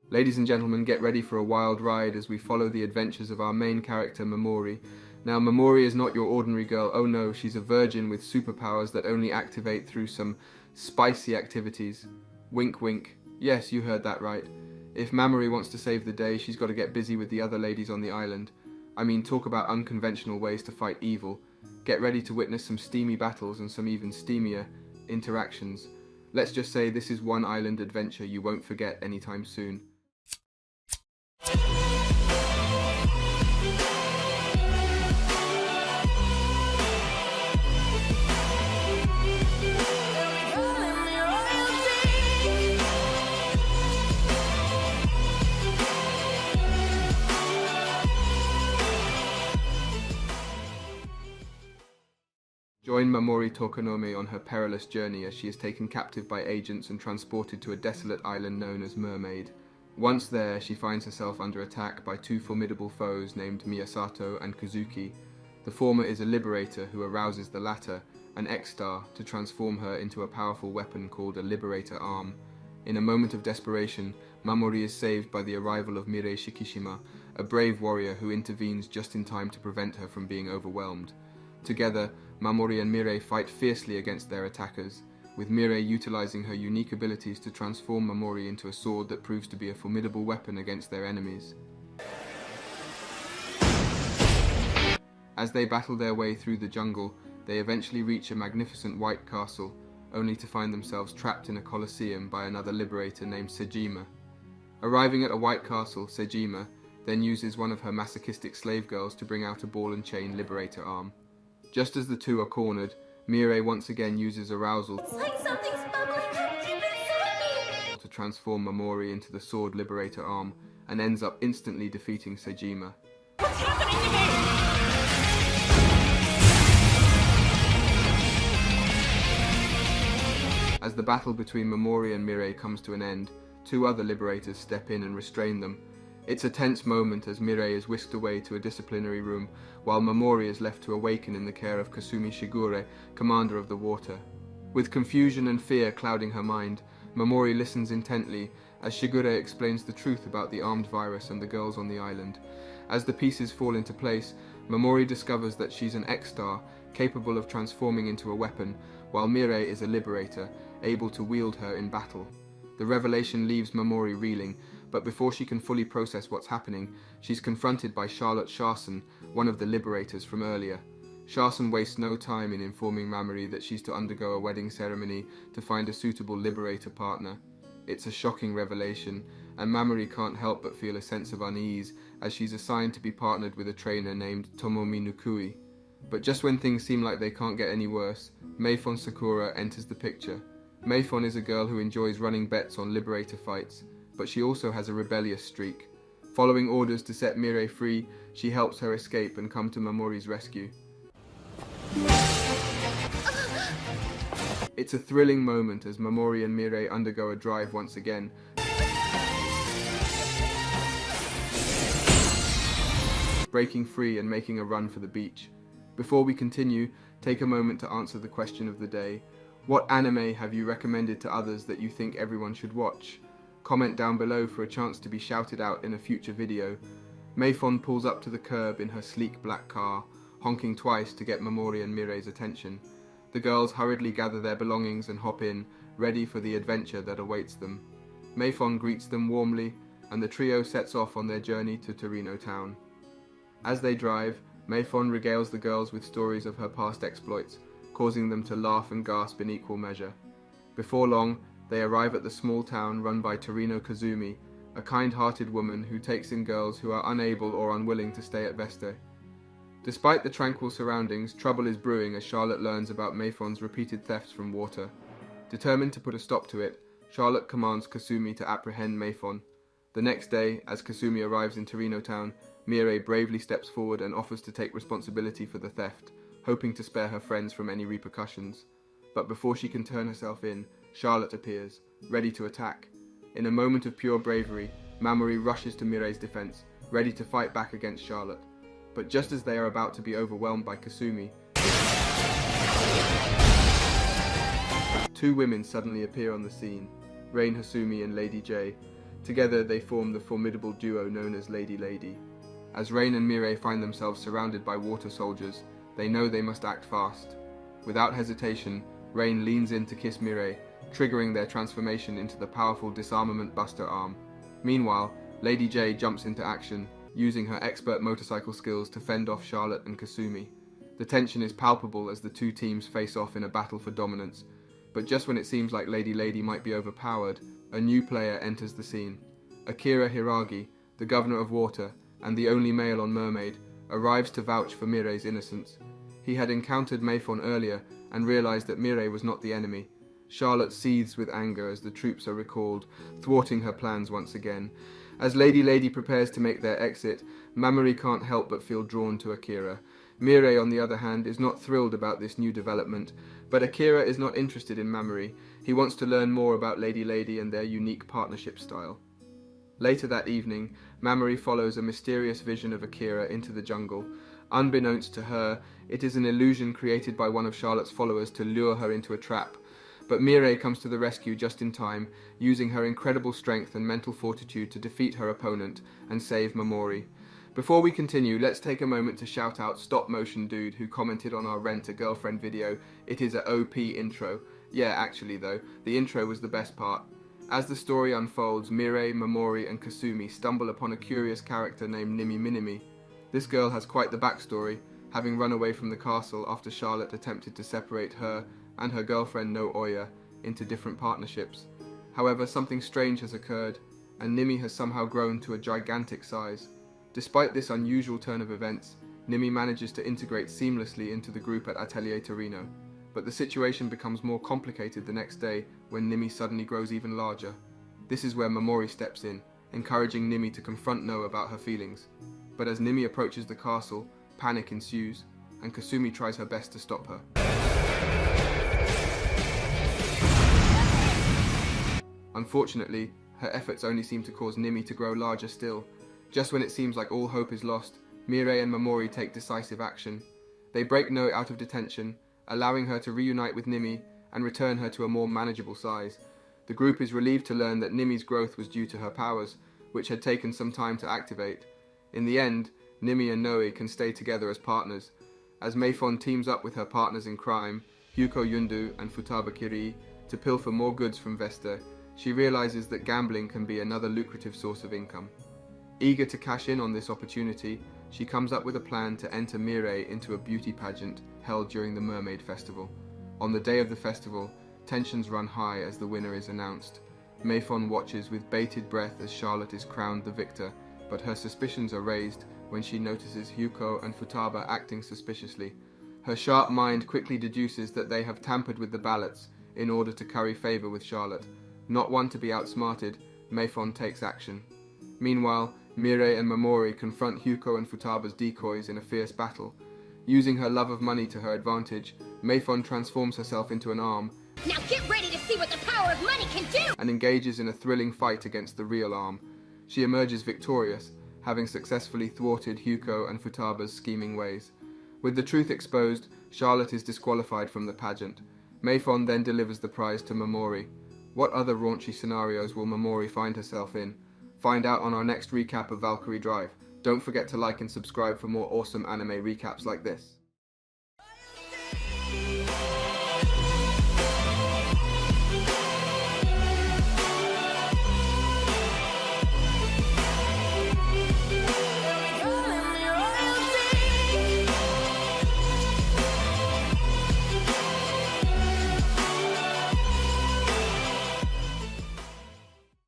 Ladies and gentlemen, get ready for a wild ride as we follow the adventures of our main character, Momori. Now, Momori is not your ordinary girl. Oh no, she's a virgin with superpowers that only activate through some spicy activities. Wink wink. Yes, you heard that right. If Mamori wants to save the day, she's got to get busy with the other ladies on the island. I mean, talk about unconventional ways to fight evil. Get ready to witness some steamy battles and some even steamier interactions. Let's just say this is one island adventure you won't forget anytime soon. Join Momori Tokonome on her perilous journey as she is taken captive by agents and transported to a desolate island known as Mermaid. Once there, she finds herself under attack by two formidable foes named Miyasato and Kazuki. The former is a liberator who arouses the latter, an X-Star, to transform her into a powerful weapon called a liberator arm. In a moment of desperation, Mamori is saved by the arrival of Mirei Shikishima, a brave warrior who intervenes just in time to prevent her from being overwhelmed. Together, Mamori and Mirei fight fiercely against their attackers, with Mirei utilizing her unique abilities to transform Mamori into a sword that proves to be a formidable weapon against their enemies. As they battle their way through the jungle, they eventually reach a magnificent white castle, only to find themselves trapped in a coliseum by another liberator named Sejima. Arriving at a white castle, Sejima then uses one of her masochistic slave girls to bring out a ball and chain liberator arm. Just as the two are cornered, Mirei once again uses arousal to transform Mamori into the sword liberator arm and ends up instantly defeating Sejima. What's happening to me? As the battle between Momori and Mirei comes to an end, two other liberators step in and restrain them. It's a tense moment as Mirei is whisked away to a disciplinary room, while Momori is left to awaken in the care of Kasumi Shigure, commander of the water. With confusion and fear clouding her mind, Momori listens intently as Shigure explains the truth about the armed virus and the girls on the island. As the pieces fall into place, Momori discovers that she's an X-Star, capable of transforming into a weapon, while Mirei is a liberator, able to wield her in battle. The revelation leaves Momori reeling, but before she can fully process what's happening, she's confronted by Charlotte Sharson, one of the liberators from earlier. Sharson wastes no time in informing Mamori that she's to undergo a wedding ceremony to find a suitable liberator partner. It's a shocking revelation, and Mamori can't help but feel a sense of unease as she's assigned to be partnered with a trainer named Tomomi Nukui. But just when things seem like they can't get any worse, Meifon Sakura enters the picture. Meifon is a girl who enjoys running bets on liberator fights, but she also has a rebellious streak. Following orders to set Mirei free, she helps her escape and come to Mamori's rescue. It's a thrilling moment as Momori and Mirei undergo a drive once again, breaking free and making a run for the beach. Before we continue, take a moment to answer the question of the day. What anime have you recommended to others that you think everyone should watch? Comment down below for a chance to be shouted out in a future video. Meifon pulls up to the curb in her sleek black car, honking twice to get Momori and Mirei's attention. The girls hurriedly gather their belongings and hop in, ready for the adventure that awaits them. Meifon greets them warmly, and the trio sets off on their journey to Torino town. As they drive, Meifon regales the girls with stories of her past exploits, causing them to laugh and gasp in equal measure. Before long, they arrive at the small town run by Torino Kazumi, a kind-hearted woman who takes in girls who are unable or unwilling to stay at Veste. Despite the tranquil surroundings, trouble is brewing as Charlotte learns about Meifon's repeated thefts from water. Determined to put a stop to it, Charlotte commands Kasumi to apprehend Meifon. The next day, as Kasumi arrives in Torino town, Mirei bravely steps forward and offers to take responsibility for the theft, hoping to spare her friends from any repercussions. But before she can turn herself in, Charlotte appears, ready to attack. In a moment of pure bravery, Mamori rushes to Mirei's defense, ready to fight back against Charlotte. But just as they are about to be overwhelmed by Kasumi, two women suddenly appear on the scene, Rain Hasumi and Lady J. Together they form the formidable duo known as Lady Lady. As Rain and Mirei find themselves surrounded by water soldiers, they know they must act fast. Without hesitation, Rain leans in to kiss Mirei, triggering their transformation into the powerful disarmament buster arm. Meanwhile, Lady J jumps into action, using her expert motorcycle skills to fend off Charlotte and Kasumi. The tension is palpable as the two teams face off in a battle for dominance, but just when it seems like Lady Lady might be overpowered, a new player enters the scene. Akira Hiragi, the governor of water, and the only male on Mermaid, arrives to vouch for Mirei's innocence. He had encountered Mayfon earlier and realized that Mirei was not the enemy. Charlotte seethes with anger as the troops are recalled, thwarting her plans once again. As Lady Lady prepares to make their exit, Mamoru can't help but feel drawn to Akira. Mirei, on the other hand, is not thrilled about this new development, but Akira is not interested in Mamoru. He wants to learn more about Lady Lady and their unique partnership style. Later that evening, Mamoru follows a mysterious vision of Akira into the jungle. Unbeknownst to her, it is an illusion created by one of Charlotte's followers to lure her into a trap. But Mirei comes to the rescue just in time, using her incredible strength and mental fortitude to defeat her opponent and save Mamoru. Before we continue, let's take a moment to shout out Stop Motion Dude, who commented on our Rent a Girlfriend video. It is a OP intro. Yeah, actually though, the intro was the best part. As the story unfolds, Mirei, Mamoru and Kasumi stumble upon a curious character named Nimi Minimi. This girl has quite the backstory, having run away from the castle after Charlotte attempted to separate her and her girlfriend No Oya into different partnerships. However, something strange has occurred, and Nimi has somehow grown to a gigantic size. Despite this unusual turn of events, Nimi manages to integrate seamlessly into the group at Atelier Torino, but the situation becomes more complicated the next day when Nimi suddenly grows even larger. This is where Mamoru steps in, encouraging Nimi to confront No about her feelings. But as Nimi approaches the castle, panic ensues, and Kasumi tries her best to stop her. Unfortunately, her efforts only seem to cause Nimi to grow larger still. Just when it seems like all hope is lost, Mirei and Mamoru take decisive action. They break No out of detention, allowing her to reunite with Nimi and return her to a more manageable size. The group is relieved to learn that Nimi's growth was due to her powers, which had taken some time to activate. In the end, Nimi and Noe can stay together as partners. As Mayfon teams up with her partners in crime, Hyuko Yundu and Futaba Kiri, to pilfer more goods from Vesta, she realizes that gambling can be another lucrative source of income. Eager to cash in on this opportunity, she comes up with a plan to enter Mirei into a beauty pageant held during the Mermaid Festival. On the day of the festival, tensions run high as the winner is announced. Mayfon watches with bated breath as Charlotte is crowned the victor, but her suspicions are raised when she notices Hyuko and Futaba acting suspiciously. Her sharp mind quickly deduces that they have tampered with the ballots in order to curry favor with Charlotte. Not one to be outsmarted, Mayfon takes action. Meanwhile, Mirei and Mamoru confront Hyuko and Futaba's decoys in a fierce battle. Using her love of money to her advantage, Mayfon transforms herself into an arm. Now get ready to see what the power of money can do! And engages in a thrilling fight against the real arm. She emerges victorious, having successfully thwarted Hyuko and Futaba's scheming ways. With the truth exposed, Charlotte is disqualified from the pageant. Mayfon then delivers the prize to Mamoru. What other raunchy scenarios will Mamoru find herself in? Find out on our next recap of Valkyrie Drive. Don't forget to like and subscribe for more awesome anime recaps like this.